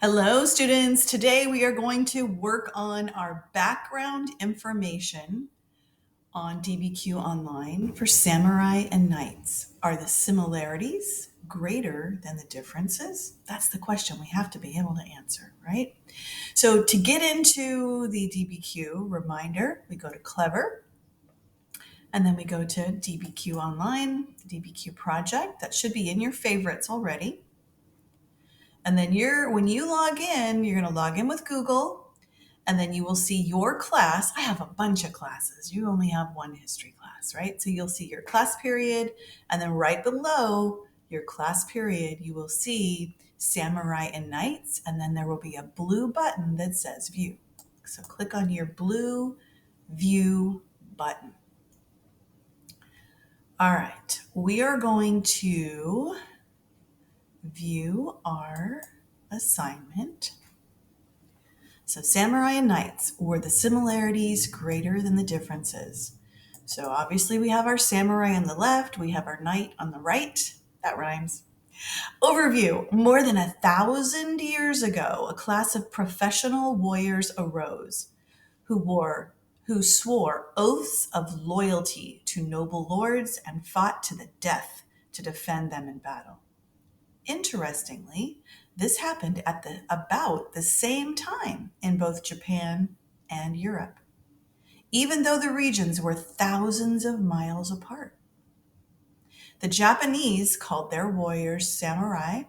Hello, students. Today we are going to work on our background information on DBQ Online for samurai and knights. Are the similarities greater than the differences? That's the question we have to be able to answer, right? So to get into the DBQ reminder, we go to Clever, and then we go to DBQ Online, the DBQ project. That should be in your favorites already. And then when you log in, you're going to log in with Google, and then you will see your class. I have a bunch of classes. You only have one history class, right? So you'll see your class period, and then right below your class period, you will see Samurai and Knights, and then there will be a blue button that says View. So click on your blue View button. All right, we are going to view our assignment. So samurai and knights, were the similarities greater than the differences? So obviously we have our samurai on the left, we have our knight on the right. That rhymes. Overview. More than 1,000 years ago, a class of professional warriors arose who swore oaths of loyalty to noble lords and fought to the death to defend them in battle. Interestingly, this happened at about the same time in both Japan and Europe, even though the regions were thousands of miles apart. The Japanese called their warriors samurai.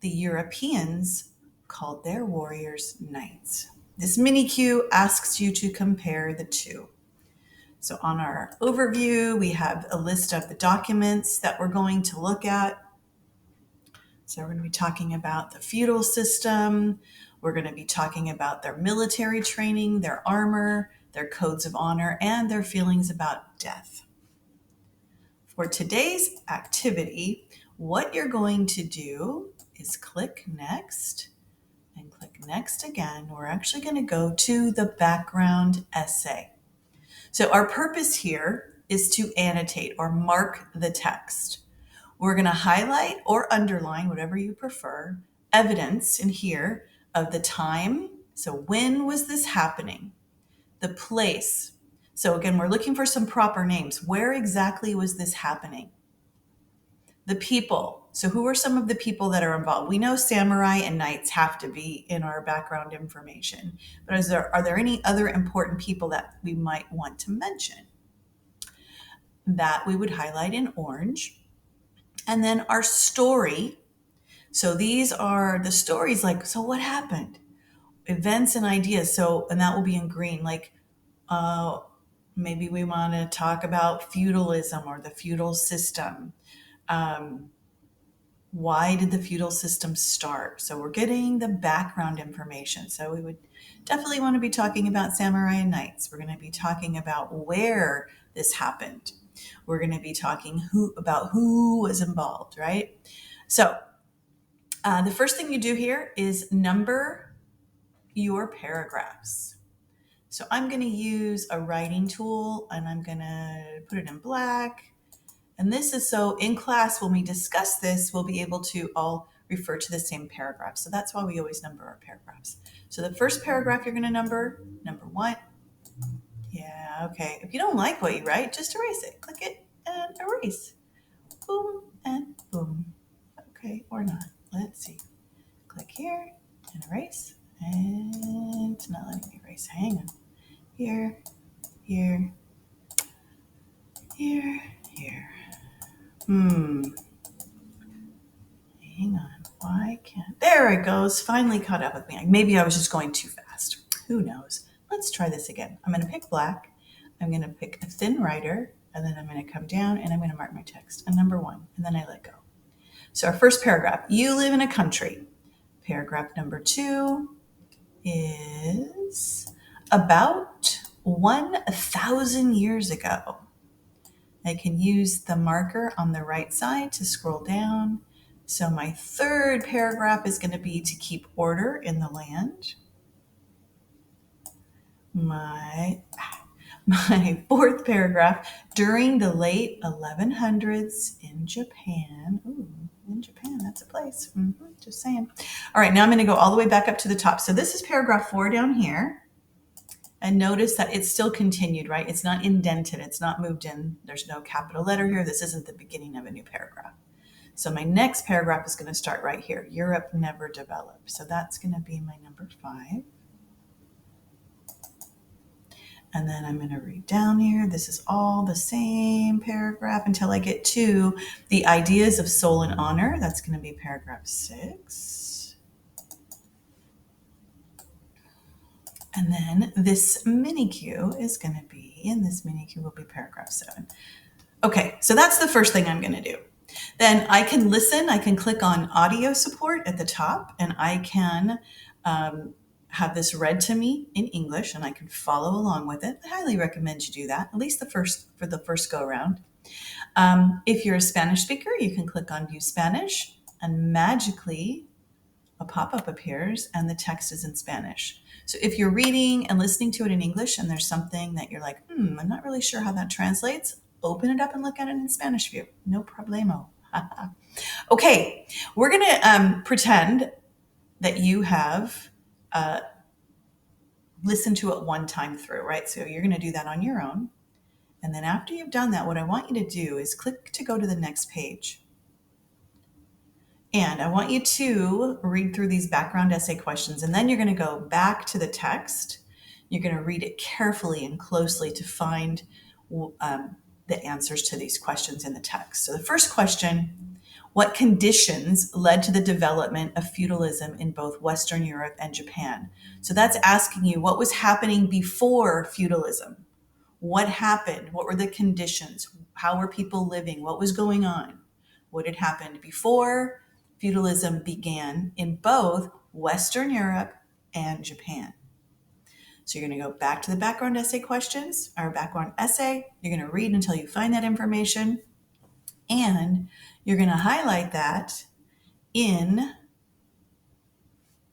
The Europeans called their warriors knights. This mini Q asks you to compare the two. So on our overview, we have a list of the documents that we're going to look at. So we're going to be talking about the feudal system. We're going to be talking about their military training, their armor, their codes of honor, and their feelings about death. For today's activity, what you're going to do is click Next and click Next again. We're actually going to go to the background essay. So our purpose here is to annotate or mark the text. We're going to highlight or underline, whatever you prefer, evidence in here of the time. So when was this happening? The place. So again, we're looking for some proper names. Where exactly was this happening? The people. So who are some of the people that are involved? We know samurai and knights have to be in our background information, but are there any other important people that we might want to mention? That we would highlight in orange. And then our story. So these are the stories, like, so what happened? Events and ideas. So, and that will be in green. Like, maybe we want to talk about feudalism or the feudal system. Why did the feudal system start? So we're getting the background information. So we would definitely want to be talking about samurai and knights. We're going to be talking about where this happened. We're going to be talking about who was involved, right? So the first thing you do here is number your paragraphs. So I'm going to use a writing tool, and I'm going to put it in black. And this is so in class, when we discuss this, we'll be able to all refer to the same paragraph. So that's why we always number our paragraphs. So the first paragraph you're going to number 1. Yeah, okay. If you don't like what you write, just erase it. Click it and erase. Boom and boom. Okay, or not. Let's see. Click here and erase. And it's not letting me erase. Hang on. Here, here, here, here. Hang on. Why can't... There it goes. Finally caught up with me. Maybe I was just going too fast. Who knows? Let's try this again. I'm going to pick black. I'm going to pick a thin writer, and then I'm going to come down and I'm going to mark my text. And number 1, and then I let go. So our first paragraph, you live in a country. Paragraph number 2 is about 1,000 years ago. I can use the marker on the right side to scroll down. So my third paragraph is going to be to keep order in the land. My fourth paragraph, during the late 1100s in Japan. Ooh, In Japan, that's a place. Just saying. All right, now I'm going to go all the way back up to the top. So this is paragraph 4 down here. And notice that it's still continued, right? It's not indented. It's not moved in. There's no capital letter here. This isn't the beginning of a new paragraph. So my next paragraph is going to start right here. Europe never developed. So that's going to be my number 5. And then I'm going to read down here. This is all the same paragraph until I get to the ideas of soul and honor. That's going to be paragraph 6. And then this mini Q is going to be, and this mini Q will be paragraph 7. Okay, so that's the first thing I'm going to do. Then I can listen. I can click on audio support at the top, and I can have this read to me in English, and I can follow along with it. I highly recommend you do that, at least for the first go around. If you're a Spanish speaker, you can click on View Spanish, and magically a pop-up appears, and the text is in Spanish. So if you're reading and listening to it in English, and there's something that you're like, I'm not really sure how that translates, open it up and look at it in Spanish view. No problemo. Okay, we're going to pretend that you have listened to it one time through, right? So you're going to do that on your own. And then after you've done that, what I want you to do is click to go to the next page. And I want you to read through these background essay questions, and then you're going to go back to the text. You're going to read it carefully and closely to find the answers to these questions in the text. So the first question, what conditions led to the development of feudalism in both Western Europe and Japan? So that's asking you what was happening before feudalism. What happened? What were the conditions? How were people living? What was going on? What had happened before feudalism began in both Western Europe and Japan? So you're going to go back to the background essay questions, or background essay. You're going to read until you find that information, and you're going to highlight that in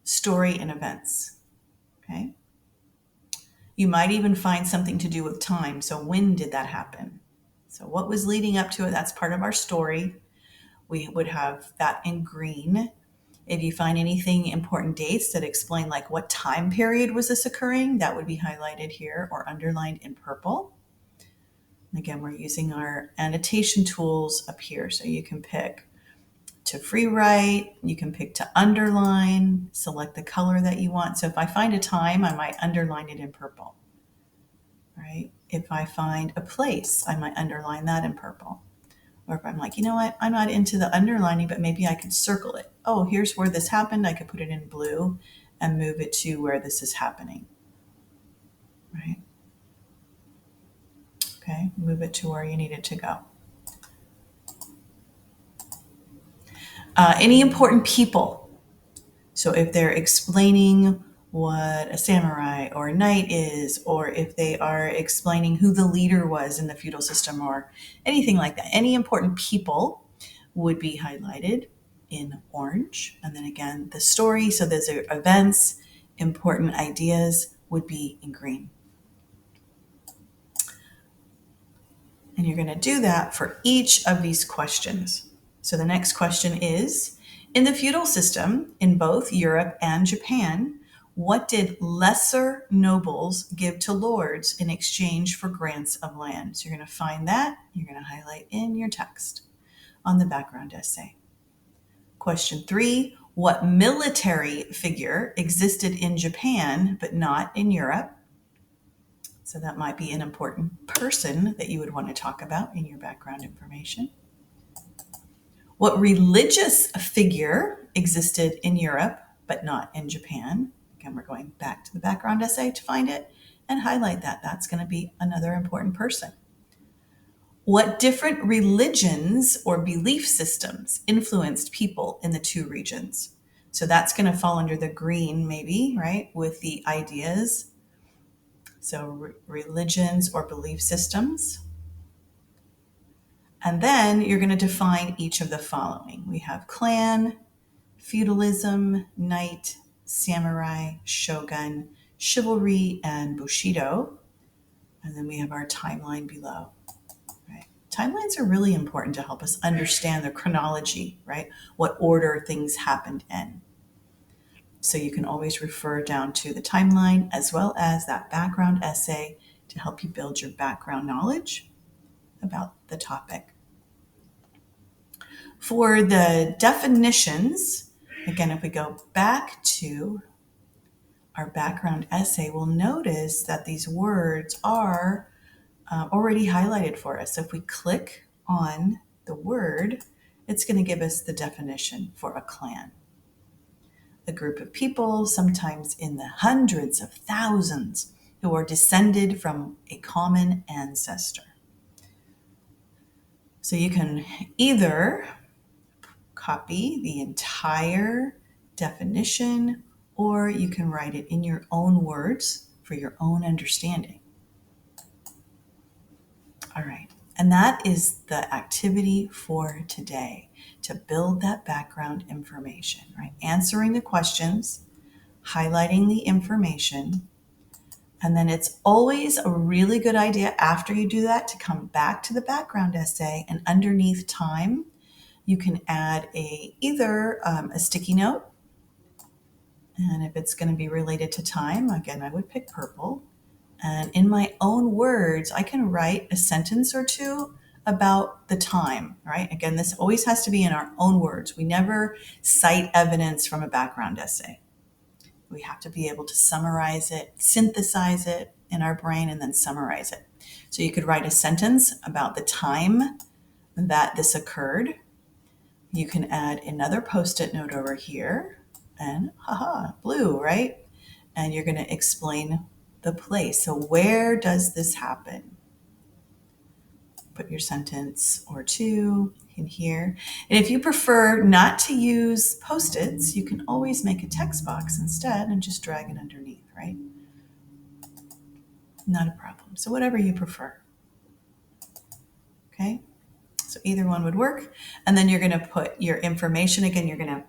story and events. Okay? You might even find something to do with time. So when did that happen? So what was leading up to it? That's part of our story. We would have that in green. If you find anything important dates that explain like what time period was this occurring, that would be highlighted here or underlined in purple. Again, we're using our annotation tools up here. So you can pick to free write, you can pick to underline, select the color that you want. So if I find a time, I might underline it in purple, right? If I find a place, I might underline that in purple. Or if I'm like, you know what, I'm not into the underlining, but maybe I could circle it. Oh, here's where this happened. I could put it in blue and move it to where this is happening, right? Okay, move it to where you need it to go. Any important people. So if they're explaining what a samurai or a knight is, or if they are explaining who the leader was in the feudal system or anything like that, any important people would be highlighted in orange. And then again, the story, so those are events, important ideas would be in green. And you're going to do that for each of these questions. So the next question is, in the feudal system in both Europe and Japan, what did lesser nobles give to lords in exchange for grants of land? So you're going to find that. You're going to highlight in your text on the background essay. Question 3, what military figure existed in Japan but not in Europe? So that might be an important person that you would want to talk about in your background information. What religious figure existed in Europe but not in Japan? Again, we're going back to the background essay to find it and highlight that. That's going to be another important person. What different religions or belief systems influenced people in the two regions? So that's going to fall under the green maybe, right, with the ideas. So religions or belief systems. And then you're going to define each of the following. We have clan, feudalism, knight, samurai, shogun, chivalry, and bushido. And then we have our timeline below. Right. Timelines are really important to help us understand the chronology, right? What order things happened in. So you can always refer down to the timeline as well as that background essay to help you build your background knowledge about the topic. For the definitions, again, if we go back to our background essay, we'll notice that these words are already highlighted for us. So if we click on the word, it's going to give us the definition for a clan. A group of people, sometimes in the hundreds of thousands, who are descended from a common ancestor. So you can either copy the entire definition or you can write it in your own words for your own understanding. All right. And that is the activity for today, to build that background information, right? Answering the questions, highlighting the information, and then it's always a really good idea after you do that to come back to the background essay, and underneath time, you can add either a sticky note, and if it's going to be related to time, again, I would pick purple. And in my own words, I can write a sentence or two about the time, right? Again, this always has to be in our own words. We never cite evidence from a background essay. We have to be able to summarize it, synthesize it in our brain, and then summarize it. So you could write a sentence about the time that this occurred. You can add another Post-it note over here, and blue, right? And you're going to explain the place. So where does this happen? Put your sentence or two in here. And if you prefer not to use Post-its, you can always make a text box instead and just drag it underneath, right? Not a problem. So whatever you prefer. Okay? So either one would work. And then you're going to put your information. Again, you're going to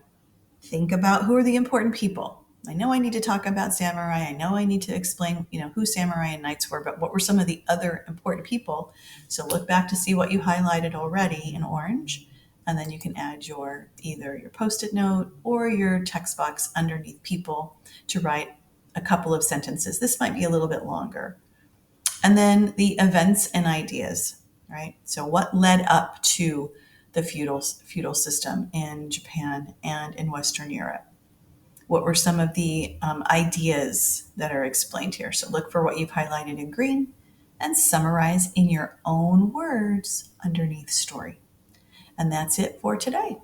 think about who are the important people. I know I need to talk about samurai. I know I need to explain, who samurai and knights were, but what were some of the other important people? So look back to see what you highlighted already in orange, and then you can add either your Post-it note or your text box underneath people to write a couple of sentences. This might be a little bit longer. And then the events and ideas, right? So what led up to the feudal system in Japan and in Western Europe? What were some of the ideas that are explained here? So look for what you've highlighted in green and summarize in your own words underneath story. And that's it for today.